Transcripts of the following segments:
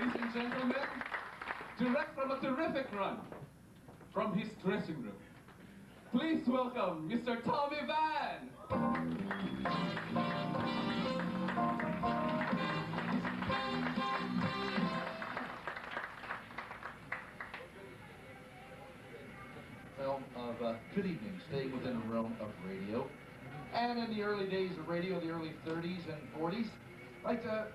ladies and gentlemen, direct from a terrific run from his dressing room. Please welcome Mr. Tommy Van. Film of good evening, staying within the realm of radio. And in the early days of radio, the early 30s and 40s, like the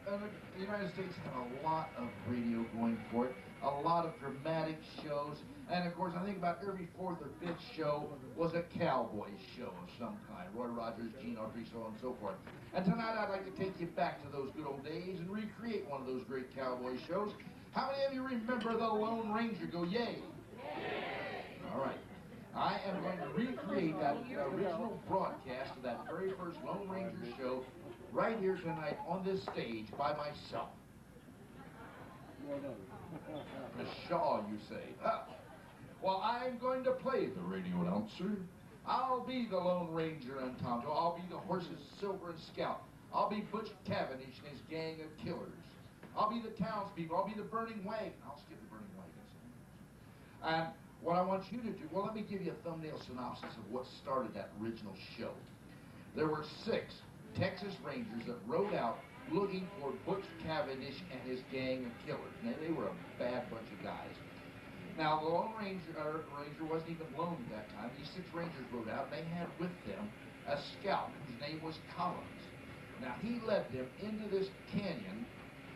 United States had a lot of radio going for it, a lot of dramatic shows, and of course I think about every fourth or fifth show was a cowboy show of some kind. Roy Rogers, Gene Autry, so on and so forth. And tonight I'd like to take you back to those good old days and recreate one of those great cowboy shows. How many of you remember the Lone Ranger? Go yay! All right. I am going to recreate that original broadcast of that very first Lone Ranger show right here tonight on this stage by myself. Miss Shaw, you say? Well, I'm going to play the radio announcer. I'll be the Lone Ranger and Tonto. I'll be the horse's Silver and Scout. I'll be Butch Cavendish and his gang of killers. I'll be the townspeople. I'll be the burning wagon. I'll skip the burning wagon. And what I want you to do, well, let me give you a thumbnail synopsis of what started that original show. There were 6 Texas Rangers that rode out looking for Butch Cavendish and his gang of killers. Now, they were a bad bunch of guys. Now, the Lone Ranger wasn't even lone at that time. These 6 Rangers rode out, and they had with them a scout whose name was Collins. Now, he led them into this canyon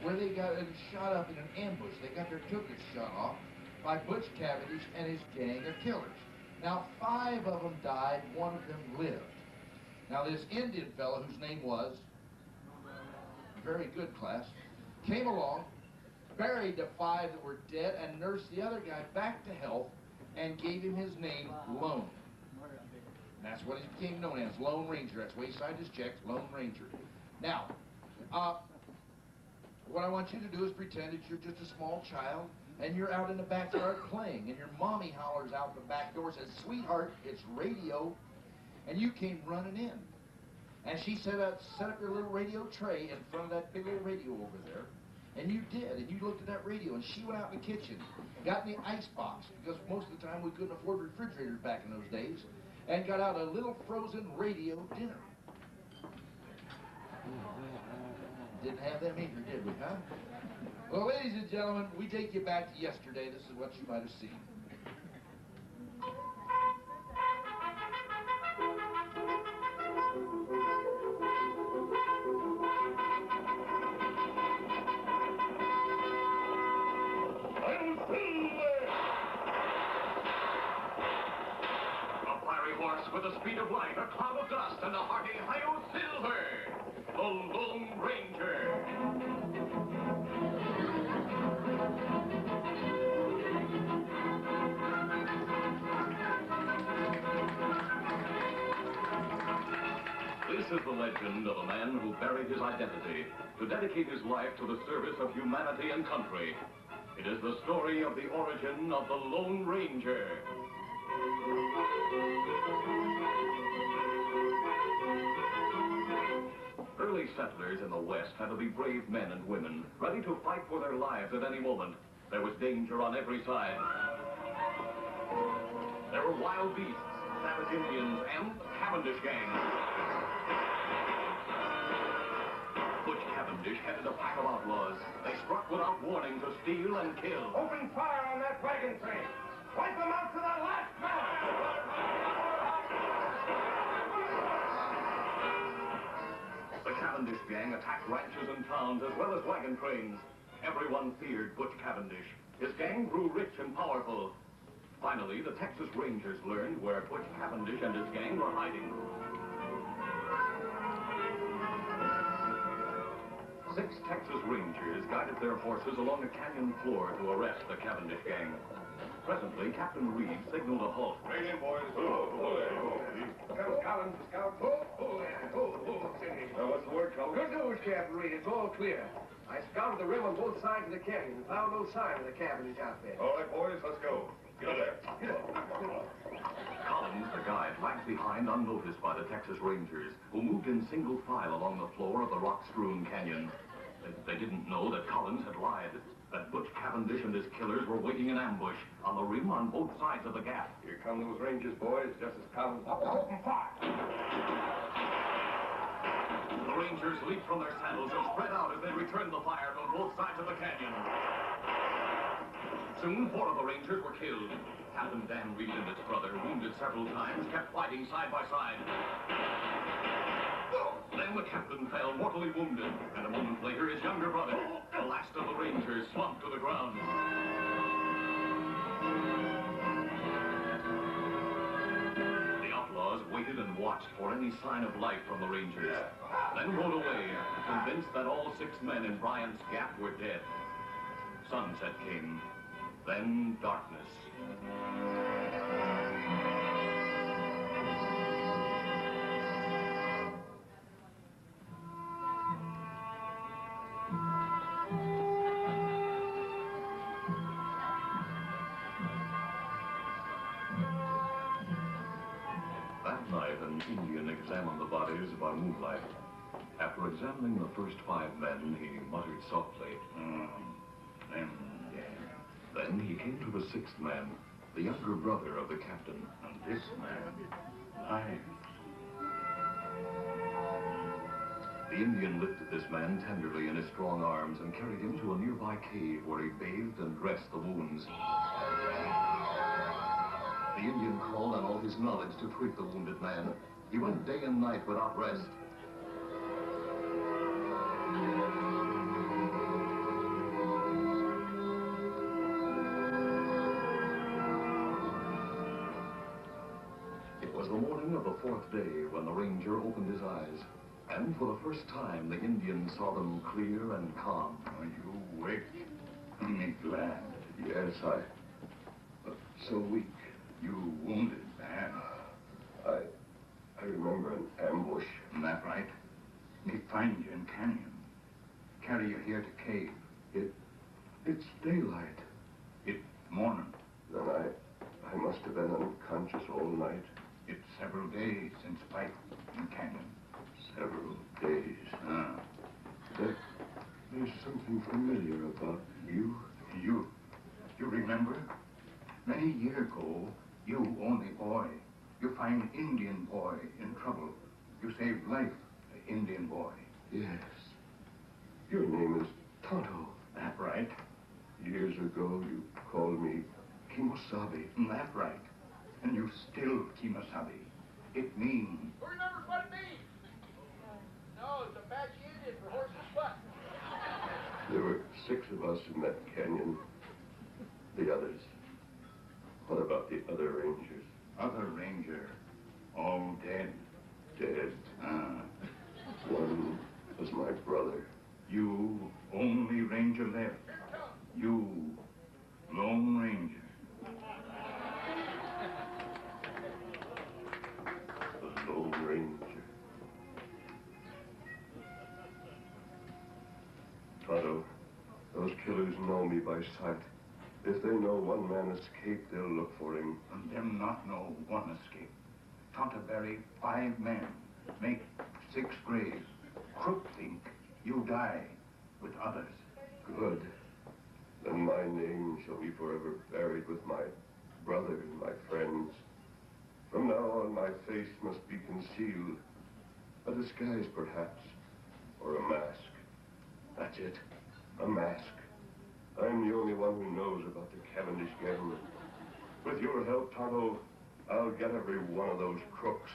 where they got shot up in an ambush. They got their tuchus shot off by Butch Cavendish and his gang of killers. Now, 5 of them died, 1 of them lived. Now, this Indian fellow, whose name was, very good class, came along, buried the 5 that were dead, and nursed the other guy back to health, and gave him his name, Lone. And that's what he became known as, Lone Ranger. That's why he signed his checks, Lone Ranger. Now, what I want you to do is pretend that you're just a small child, and you're out in the backyard playing, and your mommy hollers out the back door, says, "Sweetheart, it's radio," and you came running in. And she set up your little radio tray in front of that big old radio over there, and you did, and you looked at that radio, and she went out in the kitchen, got in the ice box, because most of the time we couldn't afford refrigerators back in those days, and got out a little frozen radio dinner. Didn't have them either, did we, huh? Well, ladies and gentlemen, we take you back to yesterday. This is what you might have seen. A fiery horse with the speed of light, a cloud of dust, and a hearty hi-yo silver. The Lone Ranger. This is the legend of a man who buried his identity to dedicate his life to the service of humanity and country. It is the story of the origin of the Lone Ranger. Early settlers in the West had to be brave men and women, ready to fight for their lives at any moment. There was danger on every side. There were wild beasts, savage Indians, and Cavendish gangs. Butch Cavendish headed a pack of outlaws. They struck without warning to steal and kill. Open fire on that wagon train. Wipe them out to the last man. The Cavendish gang attacked ranches and towns as well as wagon trains. Everyone feared Butch Cavendish. His gang grew rich and powerful. Finally, the Texas Rangers learned where Butch Cavendish and his gang were hiding. 6 Texas Rangers guided their horses along a canyon floor to arrest the Cavendish gang. Presently, Captain Reed signaled a halt. Right in, boys. Collins, Scout. What's the word, Collins? Good news, Captain Reed. It's all clear. I scouted the rim on both sides of the canyon and found no sign of the Cavendish outfit. All right, boys, let's go. Get up there. Collins, the guide, lagged behind unnoticed by the Texas Rangers, who moved in single file along the floor of the rock-strewn canyon. They didn't know that Collins had lied, that Butch Cavendish and his killers were waiting in ambush on the rim on both sides of the gap. Here come those Rangers, boys, just as Collins... The Rangers leaped from their saddles and spread out as they returned the fire from both sides of the canyon. Soon, 4 of the Rangers were killed. Captain Dan Reed and his brother, wounded several times, kept fighting side by side. Then the captain fell mortally wounded, and a moment later his younger brother, the last of the Rangers, slumped to the ground. The outlaws waited and watched for any sign of life from the Rangers, then rode away, convinced that all 6 men in Bryant's Gap were dead. Sunset came, then darkness. That night, an Indian examined the bodies by moonlight. After examining the first 5 men, he muttered softly, Then he came to the 6th man, the younger brother of the captain. And this man, alive. The Indian lifted this man tenderly in his strong arms and carried him to a nearby cave where he bathed and dressed the wounds. The Indian called on all his knowledge to treat the wounded man. He went day and night without rest. It was the morning of the 4th day when the ranger opened his eyes. And for the first time, the Indian saw them clear and calm. Are you awake? Me glad. Yes, but so weak. You wounded, man. I remember an ambush. Isn't that right? Me find you in canyon. Carry you here to cave. It's daylight. It's morning. Then I must have been unconscious all night. It's several days since fight in canyon. Several days. Ah. There's something familiar about you. You remember? Many years ago, you only boy. You find Indian boy in trouble. You saved life, the Indian boy. Yes. Your name is Tonto. That right? Years ago, you called me Kimosabe. That right. And you still Kimasabi. It means... Who remembers what it means? No, it's a Apache Indian for horse's butt. There were 6 of us in that canyon. The others. What about the other rangers? Other ranger. All dead. Dead. Ah. One was my brother. You only ranger left. You lone ranger. The Lone Ranger. Tonto, those killers know me by sight. If they know one man escaped, they'll look for him. And them not know one escape. Tonto bury 5 men. Make 6 graves. Crook think you die with others. Good. Then my name shall be forever buried with my brother and my friends. From now on, my face must be concealed. A disguise, perhaps. Or a mask. That's it. A mask. I'm the only one who knows about the Cavendish government. With your help, Tonto, I'll get every one of those crooks.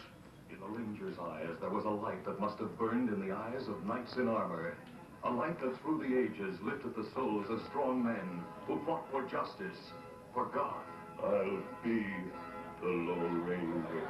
In the ranger's eyes, there was a light that must have burned in the eyes of knights in armor. A light that through the ages lifted the souls of strong men who fought for justice, for God. I'll be the Lone Ranger.